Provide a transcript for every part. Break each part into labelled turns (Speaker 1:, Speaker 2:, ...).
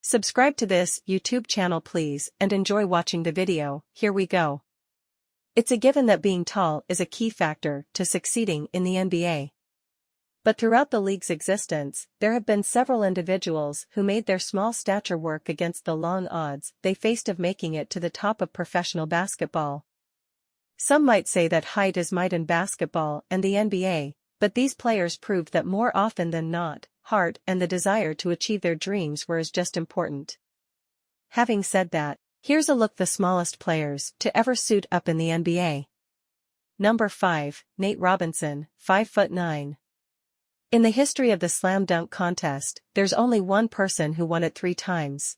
Speaker 1: Subscribe to this YouTube channel please and enjoy watching the video. Here we go. It's a given that being tall is a key factor to succeeding in the NBA. But throughout the league's existence, there have been several individuals who made their small stature work against the long odds they faced of making it to the top of professional basketball. Some might say that height is might in basketball and the NBA, but these players proved that more often than not, heart and the desire to achieve their dreams were as just important. Having said that, here's a look at the smallest players to ever suit up in the NBA. Number 5, Nate Robinson, 5'9". In the history of the slam dunk contest, there's only one person who won it 3 times.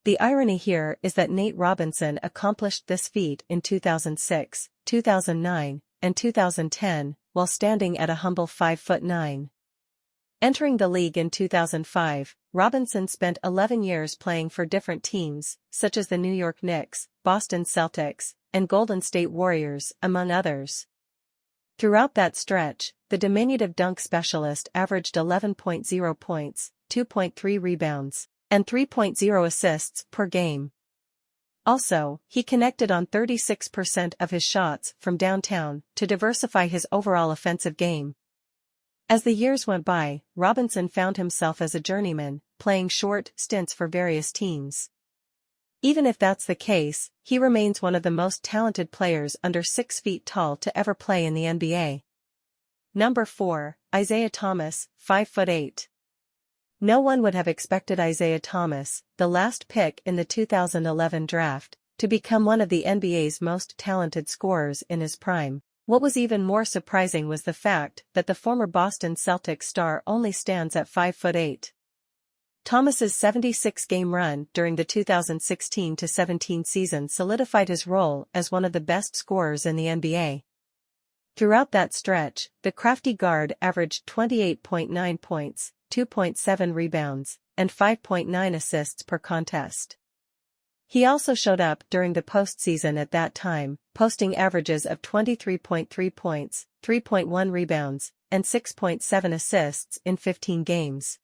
Speaker 1: The irony here is that Nate Robinson accomplished this feat in 2006, 2009, and 2010, while standing at a humble 5'9". Entering the league in 2005, Robinson spent 11 years playing for different teams, such as the New York Knicks, Boston Celtics, and Golden State Warriors, among others. Throughout that stretch, the diminutive dunk specialist averaged 11.0 points, 2.3 rebounds, and 3.0 assists per game. Also, he connected on 36% of his shots from downtown to diversify his overall offensive game. As the years went by, Robinson found himself as a journeyman, playing short stints for various teams. Even if that's the case, he remains one of the most talented players under 6 feet tall to ever play in the NBA. Number 4, Isaiah Thomas, 5'8". No one would have expected Isaiah Thomas, the last pick in the 2011 draft, to become one of the NBA's most talented scorers in his prime. What was even more surprising was the fact that the former Boston Celtics star only stands at 5'8". Thomas's 76-game run during the 2016-17 season solidified his role as one of the best scorers in the NBA. Throughout that stretch, the crafty guard averaged 28.9 points, 2.7 rebounds, and 5.9 assists per contest. He also showed up during the postseason at that time, posting averages of 23.3 points, 3.1 rebounds, and 6.7 assists in 15 games.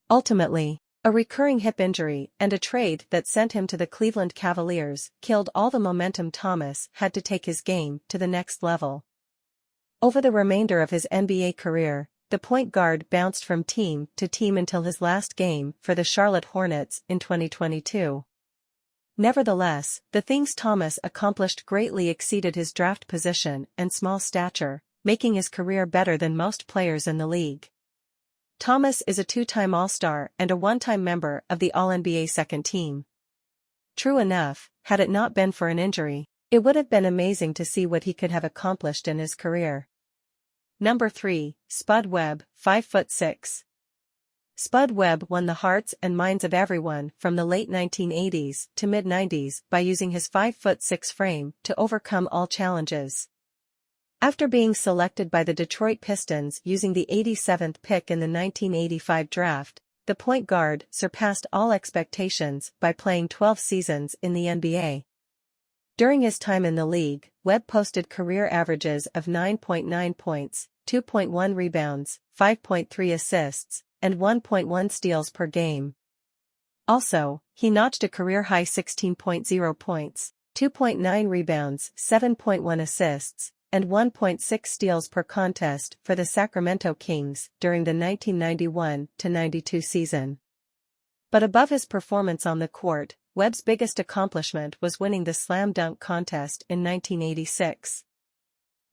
Speaker 1: Ultimately, a recurring hip injury and a trade that sent him to the Cleveland Cavaliers killed all the momentum Thomas had to take his game to the next level. Over the remainder of his NBA career, the point guard bounced from team to team until his last game for the Charlotte Hornets in 2022. Nevertheless, the things Thomas accomplished greatly exceeded his draft position and small stature, making his career better than most players in the league. Thomas is a 2-time All-Star and a 1-time member of the All-NBA second team. True enough, had it not been for an injury, it would have been amazing to see what he could have accomplished in his career. Number 3, Spud Webb, 5'6". Spud Webb won the hearts and minds of everyone from the late 1980s to mid-90s by using his 5'6" frame to overcome all challenges. After being selected by the Detroit Pistons using the 87th pick in the 1985 draft, the point guard surpassed all expectations by playing 12 seasons in the NBA. During his time in the league, Webb posted career averages of 9.9 points, 2.1 rebounds, 5.3 assists, and 1.1 steals per game. Also, he notched a career-high 16.0 points, 2.9 rebounds, 7.1 assists, and 1.6 steals per contest for the Sacramento Kings during the 1991-92 season. But above his performance on the court, Webb's biggest accomplishment was winning the slam dunk contest in 1986.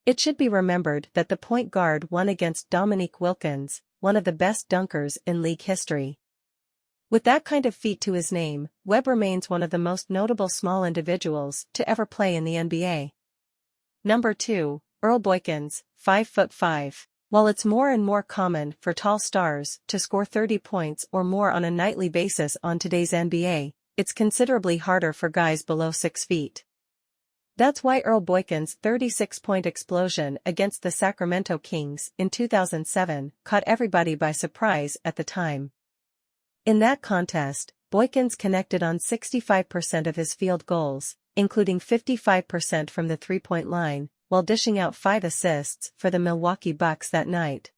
Speaker 1: It should be remembered that the point guard won against Dominique Wilkins, one of the best dunkers in league history. With that kind of feat to his name, Webb remains one of the most notable small individuals to ever play in the NBA. Number 2, Earl Boykins, 5'5". While it's more and more common for tall stars to score 30 points or more on a nightly basis on today's NBA, it's considerably harder for guys below 6 feet. That's why Earl Boykins' 36-point explosion against the Sacramento Kings in 2007 caught everybody by surprise at the time. In that contest, Boykins connected on 65% of his field goals, including 55% from the three-point line, while dishing out 5 assists for the Milwaukee Bucks that night.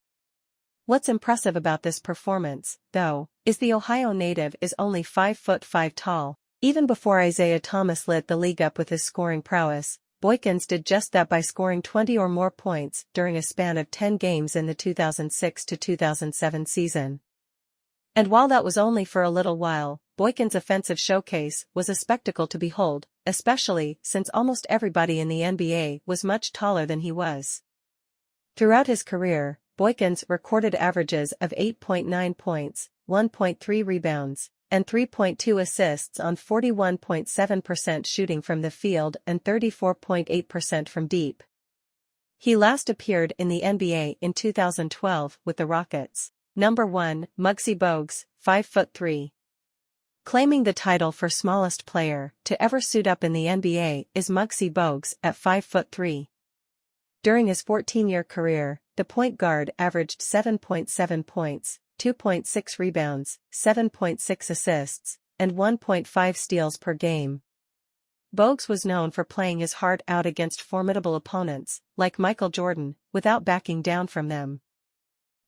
Speaker 1: What's impressive about this performance, though, is the Ohio native is only 5'5" tall. Even before Isaiah Thomas lit the league up with his scoring prowess, Wilkins did just that by scoring 20 or more points during a span of 10 games in the 2006 to 2007 season. And while that was only for a little while, Wilkins' offensive showcase was a spectacle to behold, especially since almost everybody in the NBA was much taller than he was. Throughout his career, Wilkins recorded averages of 8.9 points, 1.3 rebounds, and 3.2 assists on 41.7% shooting from the field and 34.8% from deep. He last appeared in the NBA in 2012 with the Rockets. Number 1, Muggsy Bogues, 5'3". Claiming the title for smallest player to ever suit up in the NBA is Muggsy Bogues at 5'3". During his 14-year career, the point guard averaged 7.7 points, 2.6 rebounds, 7.6 assists, and 1.5 steals per game. Bogues was known for playing his heart out against formidable opponents, like Michael Jordan, without backing down from them.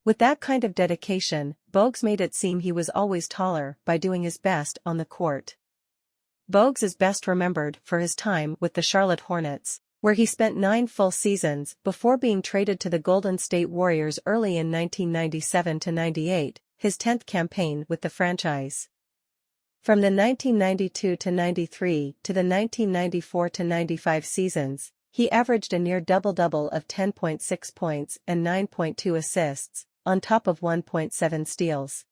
Speaker 1: With that kind of dedication, Bogues made it seem he was always taller by doing his best on the court. Bogues is best remembered for his time with the Charlotte Hornets, where he spent 9 full seasons before being traded to the Golden State Warriors early in 1997-98, his 10th campaign with the franchise. From the 1992-93 to the 1994-95 seasons, he averaged a near double-double of 10.6 points and 9.2 assists, on top of 1.7 steals.